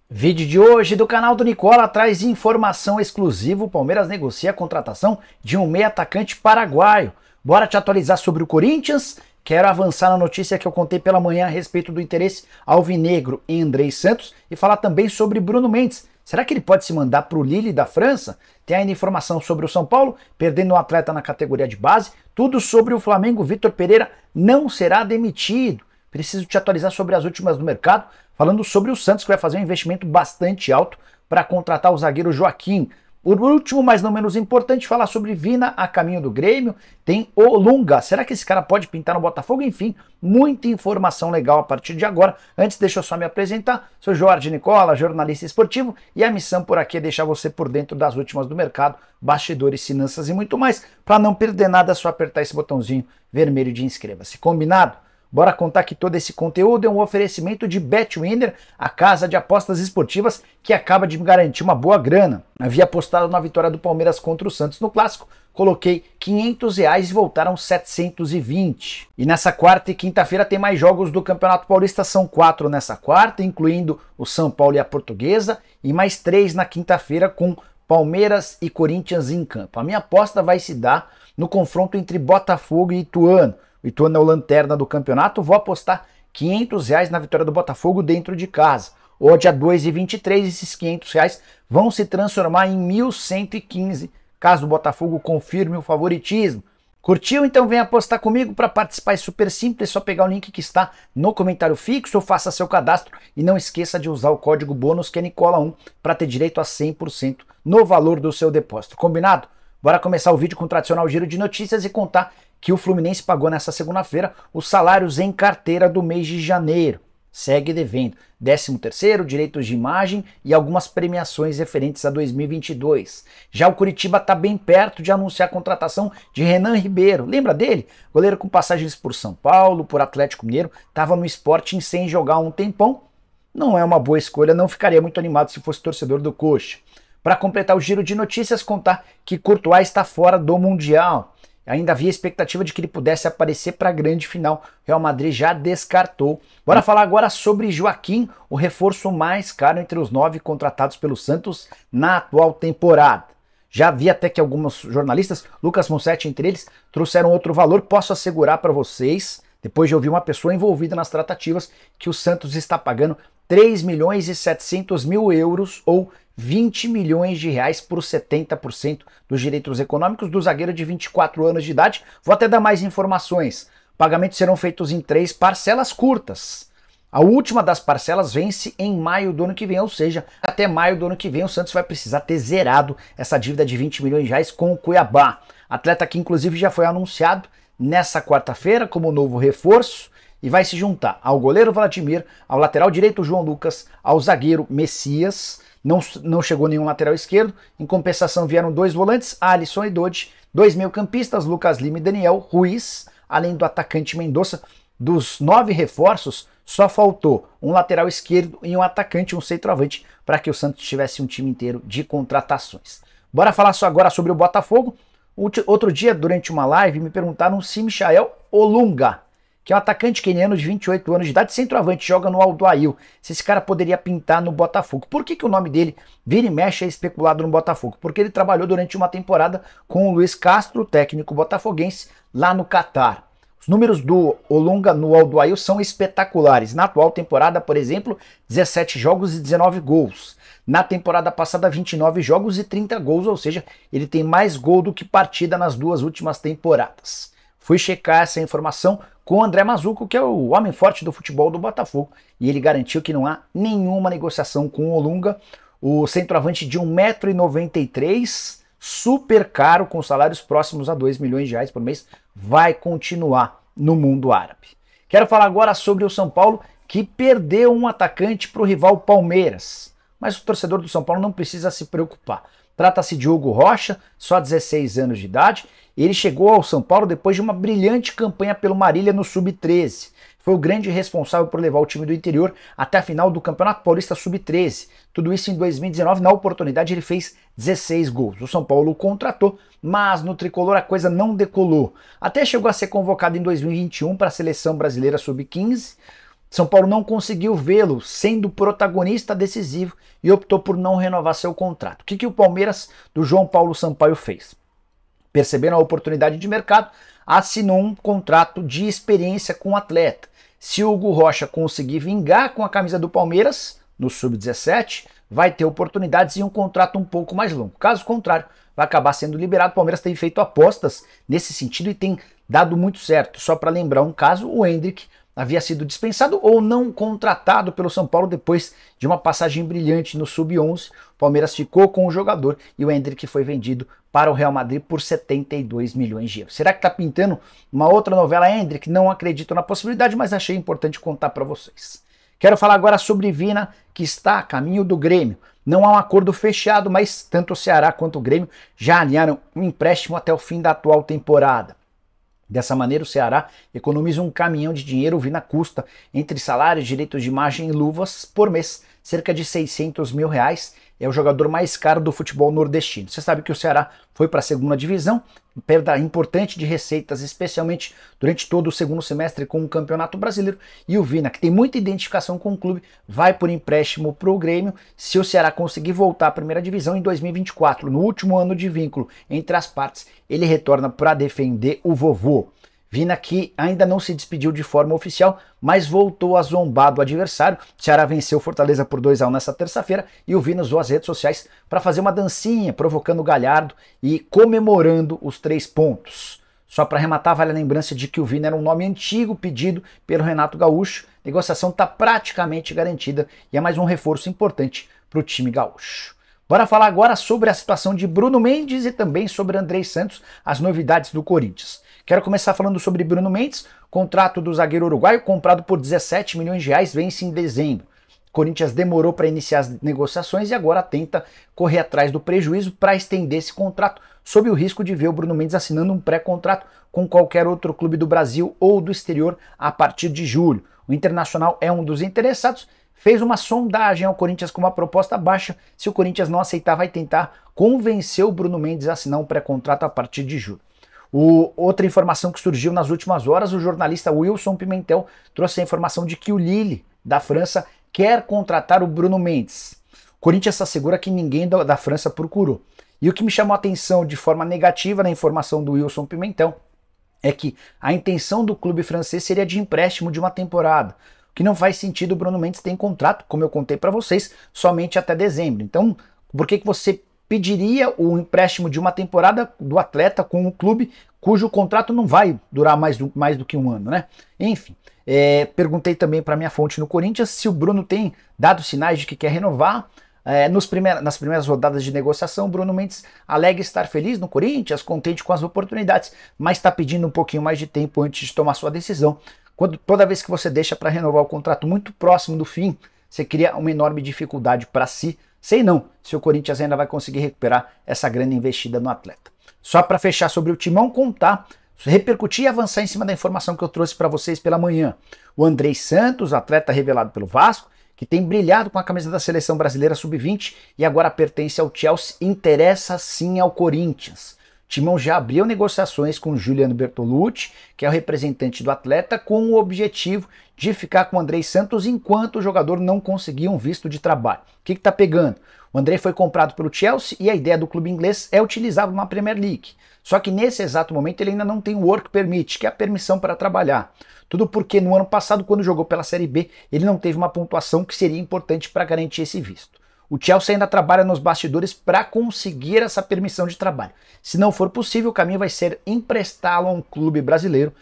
Vídeo de hoje do canal do Nicola traz informação exclusiva. O Palmeiras negocia a contratação de um meia atacante paraguaio. Bora te atualizar sobre o Corinthians. Quero avançar na notícia que eu contei pela manhã a respeito do interesse alvinegro em Andrei Santos e falar também sobre Bruno Mendes. Será que ele pode se mandar para o Lille da França? Tem ainda informação sobre o São Paulo, perdendo um atleta na categoria de base. Tudo sobre o Flamengo. Vitor Pereira não será demitido. Preciso te atualizar sobre as últimas do mercado, falando sobre o Santos, que vai fazer um investimento bastante alto para contratar o zagueiro Joaquim. Por último, mas não menos importante, falar sobre Vina a caminho do Grêmio. Tem Olunga. Será que esse cara pode pintar no Botafogo? Enfim, muita informação legal a partir de agora. Antes, deixa eu só me apresentar. Sou Jorge Nicola, jornalista esportivo, e a missão por aqui é deixar você por dentro das últimas do mercado, bastidores, finanças e muito mais. Para não perder nada, é só apertar esse botãozinho vermelho de inscreva-se. Combinado? Bora contar que todo esse conteúdo é um oferecimento de Betwinner, a casa de apostas esportivas que acaba de me garantir uma boa grana. Havia apostado na vitória do Palmeiras contra o Santos no Clássico, coloquei R$500 e voltaram 720. E nessa quarta e quinta-feira tem mais jogos do Campeonato Paulista, são 4 nessa quarta, incluindo o São Paulo e a Portuguesa, e mais 3 na quinta-feira com Palmeiras e Corinthians em campo. A minha aposta vai se dar no confronto entre Botafogo e Ituano. O Ituano é o lanterna do campeonato, vou apostar R$500 na vitória do Botafogo dentro de casa. Hoje a 2,23, esses R$500 vão se transformar em 1.115, caso o Botafogo confirme o favoritismo. Curtiu? Então vem apostar comigo. Para participar é super simples, é só pegar o link que está no comentário fixo ou faça seu cadastro e não esqueça de usar o código bônus que é Nicola1 para ter direito a 100% no valor do seu depósito. Combinado? Bora começar o vídeo com o tradicional giro de notícias e contar que o Fluminense pagou nessa segunda-feira os salários em carteira do mês de janeiro. Segue devendo 13º, direitos de imagem e algumas premiações referentes a 2022. Já o Curitiba está bem perto de anunciar a contratação de Renan Ribeiro. Lembra dele? Goleiro com passagens por São Paulo, por Atlético Mineiro, estava no Sporting sem jogar há um tempão. Não é uma boa escolha, não ficaria muito animado se fosse torcedor do Coxa. Para completar o giro de notícias, contar que Courtois está fora do Mundial. Ainda havia expectativa de que ele pudesse aparecer para a grande final. Real Madrid já descartou. Bora falar agora sobre Joaquim, o reforço mais caro entre os 9 contratados pelo Santos na atual temporada. Já havia até que alguns jornalistas, Lucas Mussetti entre eles, trouxeram outro valor. Posso assegurar para vocês, depois de ouvir uma pessoa envolvida nas tratativas, que o Santos está pagando 3.700.000 euros ou 20 milhões de reais por 70% dos direitos econômicos do zagueiro de 24 anos de idade. Vou até dar mais informações. Pagamentos serão feitos em 3 parcelas curtas. A última das parcelas vence em maio do ano que vem, ou seja, até maio do ano que vem o Santos vai precisar ter zerado essa dívida de 20 milhões de reais com o Cuiabá. Atleta que inclusive já foi anunciado nessa quarta-feira como novo reforço e vai se juntar ao goleiro Vladimir, ao lateral direito João Lucas, ao zagueiro Messias. Não chegou nenhum lateral esquerdo, em compensação vieram 2 volantes, Alisson e Dodi, 2 meio-campistas, Lucas Lima e Daniel Ruiz, além do atacante Mendonça. Dos 9 reforços, só faltou um lateral esquerdo e um atacante, um centroavante, para que o Santos tivesse um time inteiro de contratações. Bora falar só agora sobre o Botafogo. Outro dia, durante uma live, me perguntaram se Michael Olunga, que é um atacante queniano de 28 anos de idade, centroavante, joga no Aldoail, se esse cara poderia pintar no Botafogo. Por que o nome dele vira e mexe é especulado no Botafogo? Porque ele trabalhou durante uma temporada com o Luiz Castro, técnico botafoguense, lá no Catar. Os números do Olunga no Aldoail são espetaculares. Na atual temporada, por exemplo, 17 jogos e 19 gols. Na temporada passada, 29 jogos e 30 gols, ou seja, ele tem mais gol do que partida nas 2 últimas temporadas. Fui checar essa informação com o André Mazuco, que é o homem forte do futebol do Botafogo, e ele garantiu que não há nenhuma negociação com o Olunga, o centroavante de 1,93 m, super caro, com salários próximos a 2 milhões de reais por mês, vai continuar no mundo árabe. Quero falar agora sobre o São Paulo, que perdeu um atacante para o rival Palmeiras, mas o torcedor do São Paulo não precisa se preocupar. Trata-se de Hugo Rocha, só 16 anos de idade. Ele chegou ao São Paulo depois de uma brilhante campanha pelo Marília no Sub-13. Foi o grande responsável por levar o time do interior até a final do Campeonato Paulista Sub-13. Tudo isso em 2019. Na oportunidade ele fez 16 gols. O São Paulo o contratou, mas no tricolor a coisa não decolou. Até chegou a ser convocado em 2021 para a Seleção Brasileira Sub-15. São Paulo não conseguiu vê-lo sendo protagonista decisivo e optou por não renovar seu contrato. O que o Palmeiras do João Paulo Sampaio fez? Percebendo a oportunidade de mercado, assinou um contrato de experiência com o atleta. Se o Hugo Rocha conseguir vingar com a camisa do Palmeiras, no Sub-17, vai ter oportunidades e um contrato um pouco mais longo. Caso contrário, vai acabar sendo liberado. O Palmeiras tem feito apostas nesse sentido e tem dado muito certo. Só para lembrar um caso, o Endrick havia sido dispensado ou não contratado pelo São Paulo depois de uma passagem brilhante no Sub-11. O Palmeiras ficou com o jogador e o Endrick foi vendido para o Real Madrid por 72 milhões de euros. Será que está pintando uma outra novela, Endrick? Não acredito na possibilidade, mas achei importante contar para vocês. Quero falar agora sobre Vina, que está a caminho do Grêmio. Não há um acordo fechado, mas tanto o Ceará quanto o Grêmio já alinharam um empréstimo até o fim da atual temporada. Dessa maneira, o Ceará economiza um caminhão de dinheiro. O Vina custa, entre salários, direitos de imagem e luvas, por mês, cerca de 600 mil reais. É o jogador mais caro do futebol nordestino. Você sabe que o Ceará foi para a segunda divisão, perda importante de receitas, especialmente durante todo o segundo semestre com o Campeonato Brasileiro. E o Vina, que tem muita identificação com o clube, vai por empréstimo para o Grêmio. Se o Ceará conseguir voltar à primeira divisão em 2024, no último ano de vínculo entre as partes, ele retorna para defender o vovô. Vina, que ainda não se despediu de forma oficial, mas voltou a zombar do adversário. O Ceará venceu o Fortaleza por 2-1 nessa terça-feira e o Vina usou as redes sociais para fazer uma dancinha, provocando o Galhardo e comemorando os 3 pontos. Só para arrematar, vale a lembrança de que o Vina era um nome antigo pedido pelo Renato Gaúcho. A negociação está praticamente garantida e é mais um reforço importante para o time gaúcho. Bora falar agora sobre a situação de Bruno Mendes e também sobre Andrei Santos, as novidades do Corinthians. Quero começar falando sobre Bruno Mendes. O contrato do zagueiro uruguaio, comprado por 17 milhões de reais, vence em dezembro. O Corinthians demorou para iniciar as negociações e agora tenta correr atrás do prejuízo para estender esse contrato, sob o risco de ver o Bruno Mendes assinando um pré-contrato com qualquer outro clube do Brasil ou do exterior a partir de julho. O Internacional é um dos interessados, fez uma sondagem ao Corinthians com uma proposta baixa. Se o Corinthians não aceitar, vai tentar convencer o Bruno Mendes a assinar um pré-contrato a partir de julho. Outra informação que surgiu nas últimas horas, o jornalista Wilson Pimentel trouxe a informação de que o Lille, da França, quer contratar o Bruno Mendes. O Corinthians assegura que ninguém da França procurou. E o que me chamou a atenção de forma negativa na informação do Wilson Pimentel é que a intenção do clube francês seria de empréstimo de uma temporada. O que não faz sentido, o Bruno Mendes tem contrato, como eu contei para vocês, somente até dezembro. Então, por que você pediria o empréstimo de uma temporada do atleta com um clube cujo contrato não vai durar mais do que um ano, né? Enfim, perguntei também para minha fonte no Corinthians se o Bruno tem dado sinais de que quer renovar. Nas primeiras rodadas de negociação, o Bruno Mendes alega estar feliz no Corinthians, contente com as oportunidades, mas está pedindo um pouquinho mais de tempo antes de tomar sua decisão. Toda vez que você deixa para renovar o contrato muito próximo do fim, você cria uma enorme dificuldade para si. Sei não se o Corinthians ainda vai conseguir recuperar essa grana investida no atleta. Só para fechar sobre o Timão, contar, repercutir e avançar em cima da informação que eu trouxe para vocês pela manhã. O Andrei Santos, atleta revelado pelo Vasco, que tem brilhado com a camisa da seleção brasileira sub-20 e agora pertence ao Chelsea, interessa sim ao Corinthians. O Timão já abriu negociações com Juliano Bertolucci, que é o representante do atleta, com o objetivo de ficar com o Andrei Santos enquanto o jogador não conseguir um visto de trabalho. O que está pegando? O Andrei foi comprado pelo Chelsea e a ideia do clube inglês é utilizá-lo na Premier League. Só que nesse exato momento ele ainda não tem o Work Permit, que é a permissão para trabalhar. Tudo porque no ano passado, quando jogou pela Série B, ele não teve uma pontuação que seria importante para garantir esse visto. O Chelsea ainda trabalha nos bastidores para conseguir essa permissão de trabalho. Se não for possível, o caminho vai ser emprestá-lo a um clube brasileiro.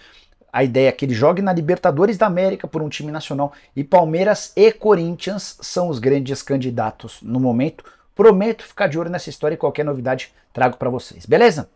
A ideia é que ele jogue na Libertadores da América por um time nacional e Palmeiras e Corinthians são os grandes candidatos no momento. Prometo ficar de olho nessa história e qualquer novidade trago para vocês, beleza?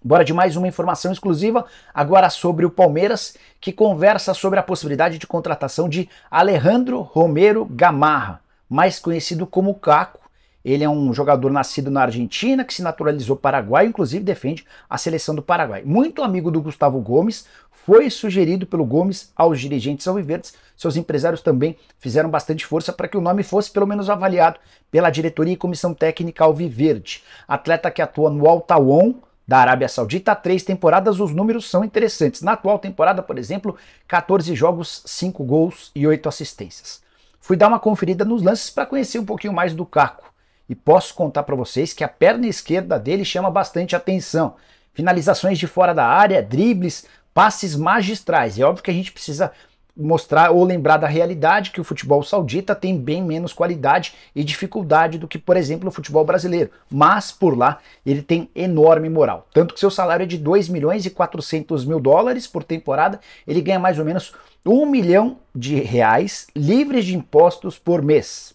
Bora de mais uma informação exclusiva, agora sobre o Palmeiras, que conversa sobre a possibilidade de contratação de Alejandro Romero Gamarra, mais conhecido como Caco. Ele é um jogador nascido na Argentina, que se naturalizou paraguaio, inclusive defende a seleção do Paraguai. Muito amigo do Gustavo Gomes, foi sugerido pelo Gomes aos dirigentes alviverdes. Seus empresários também fizeram bastante força para que o nome fosse pelo menos avaliado pela diretoria e comissão técnica alviverde. Atleta que atua no Al Tawon, da Arábia Saudita há 3 temporadas, os números são interessantes. Na atual temporada, por exemplo, 14 jogos, 5 gols e 8 assistências. Fui dar uma conferida nos lances para conhecer um pouquinho mais do Caco. E posso contar para vocês que a perna esquerda dele chama bastante atenção. Finalizações de fora da área, dribles, passes magistrais. É óbvio que a gente precisa mostrar ou lembrar da realidade que o futebol saudita tem bem menos qualidade e dificuldade do que, por exemplo, o futebol brasileiro. Mas por lá ele tem enorme moral. Tanto que seu salário é de 2 milhões e 400 mil dólares por temporada, ele ganha mais ou menos 1 milhão de reais livres de impostos por mês.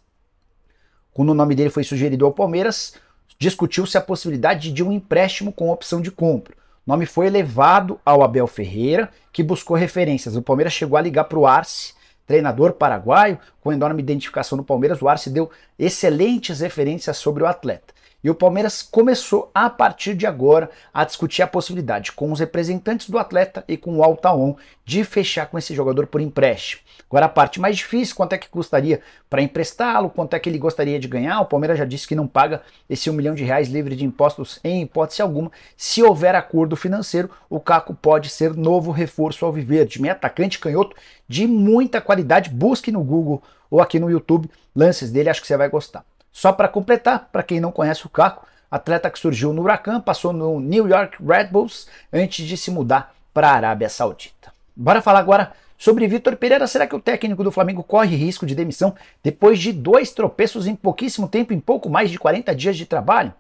Quando o nome dele foi sugerido ao Palmeiras, discutiu-se a possibilidade de um empréstimo com opção de compra. O nome foi levado ao Abel Ferreira, que buscou referências. O Palmeiras chegou a ligar para o Arce, treinador paraguaio, com enorme identificação no Palmeiras. O Arce deu excelentes referências sobre o atleta. E o Palmeiras começou, a partir de agora, a discutir a possibilidade com os representantes do atleta e com o Al Taon de fechar com esse jogador por empréstimo. Agora a parte mais difícil, quanto é que custaria para emprestá-lo, quanto é que ele gostaria de ganhar. O Palmeiras já disse que não paga esse 1 milhão de reais livre de impostos em hipótese alguma. Se houver acordo financeiro, o Caco pode ser novo reforço alviverde. Meio atacante canhoto de muita qualidade. Busque no Google ou aqui no YouTube lances dele, acho que você vai gostar. Só para completar, para quem não conhece o Caco, atleta que surgiu no Huracan, passou no New York Red Bulls antes de se mudar para a Arábia Saudita. Bora falar agora sobre Vitor Pereira. Será que o técnico do Flamengo corre risco de demissão depois de 2 tropeços em pouquíssimo tempo, em pouco mais de 40 dias de trabalho?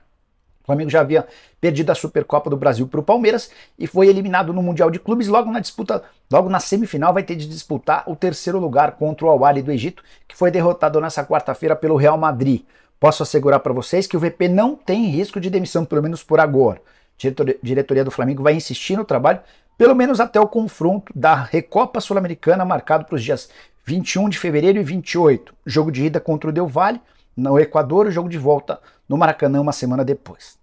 O Flamengo já havia perdido a Supercopa do Brasil para o Palmeiras e foi eliminado no Mundial de Clubes. Logo na semifinal vai ter de disputar o 3º lugar contra o Al Ahly do Egito, que foi derrotado nessa quarta-feira pelo Real Madrid. Posso assegurar para vocês que o VP não tem risco de demissão, pelo menos por agora. A diretoria do Flamengo vai insistir no trabalho, pelo menos até o confronto da Recopa Sul-Americana, marcado para os dias 21 de fevereiro e 28. Jogo de ida contra o Del Valle, no Equador, o jogo de volta no Maracanã uma semana depois.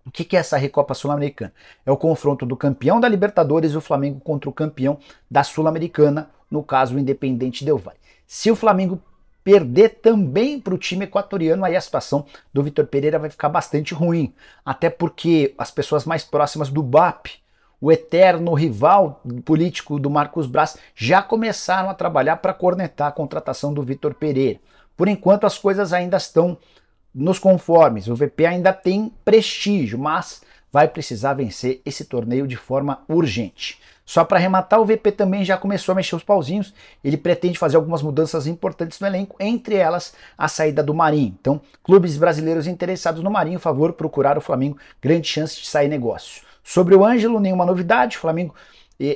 O que é essa Recopa Sul-Americana? É o confronto do campeão da Libertadores, o Flamengo, contra o campeão da Sul-Americana, no caso o Independiente Del Valle. Se o Flamengo perder também para o time equatoriano, aí a situação do Vitor Pereira vai ficar bastante ruim. Até porque as pessoas mais próximas do BAP, o eterno rival político do Marcos Braz, já começaram a trabalhar para cornetar a contratação do Vitor Pereira. Por enquanto as coisas ainda estão nos conformes, o VP ainda tem prestígio, mas vai precisar vencer esse torneio de forma urgente. Só para arrematar, o VP também já começou a mexer os pauzinhos. Ele pretende fazer algumas mudanças importantes no elenco, entre elas a saída do Marinho. Então, clubes brasileiros interessados no Marinho, favor procurar o Flamengo, grande chance de sair negócio. Sobre o Ângelo, nenhuma novidade, o Flamengo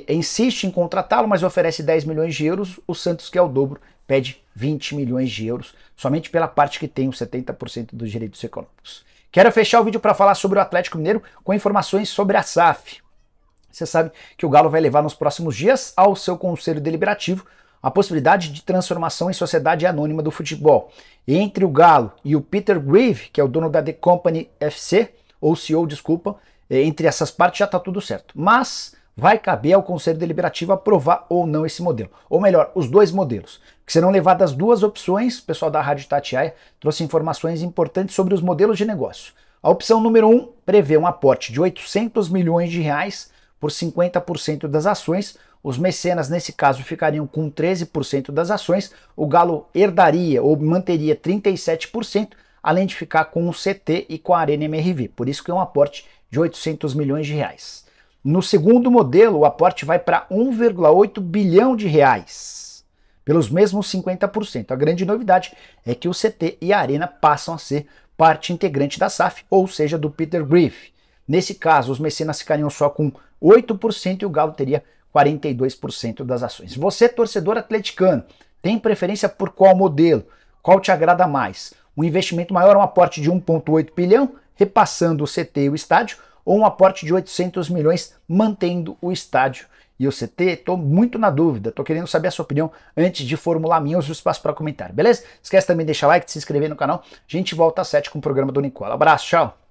insiste em contratá-lo, mas oferece 10 milhões de euros, o Santos, que é o dobro, pede 20 milhões de euros, somente pela parte que tem os 70% dos direitos econômicos. Quero fechar o vídeo para falar sobre o Atlético Mineiro com informações sobre a SAF. Você sabe que o Galo vai levar nos próximos dias ao seu conselho deliberativo a possibilidade de transformação em sociedade anônima do futebol. Entre o Galo e o Peter Grieve, que é o dono da The Company FC, ou CEO, desculpa, entre essas partes já está tudo certo. Mas vai caber ao conselho deliberativo aprovar ou não esse modelo. Ou melhor, os 2 modelos. Que serão levadas 2 opções. O pessoal da Rádio Itatiaia trouxe informações importantes sobre os modelos de negócio. A opção número 1 prevê um aporte de 800 milhões de reais por 50% das ações. Os mecenas, nesse caso, ficariam com 13% das ações. O Galo herdaria ou manteria 37%, além de ficar com o CT e com a Arena MRV. Por isso que é um aporte de 800 milhões de reais. No segundo modelo, o aporte vai para 1,8 bilhão de reais, pelos mesmos 50%. A grande novidade é que o CT e a Arena passam a ser parte integrante da SAF, ou seja, do Peter Grieve. Nesse caso, os mecenas ficariam só com 8% e o Galo teria 42% das ações. Você, torcedor atleticano, tem preferência por qual modelo? Qual te agrada mais? Um investimento maior, um aporte de 1,8 bilhão, repassando o CT e o estádio, ou um aporte de 800 milhões, mantendo o estádio e o CT? Estou muito na dúvida, estou querendo saber a sua opinião antes de formular a minha. Uso o espaço para comentário, beleza? Esquece também de deixar like, de se inscrever no canal. A gente volta às 7 com o programa do Nicola. Abraço, tchau!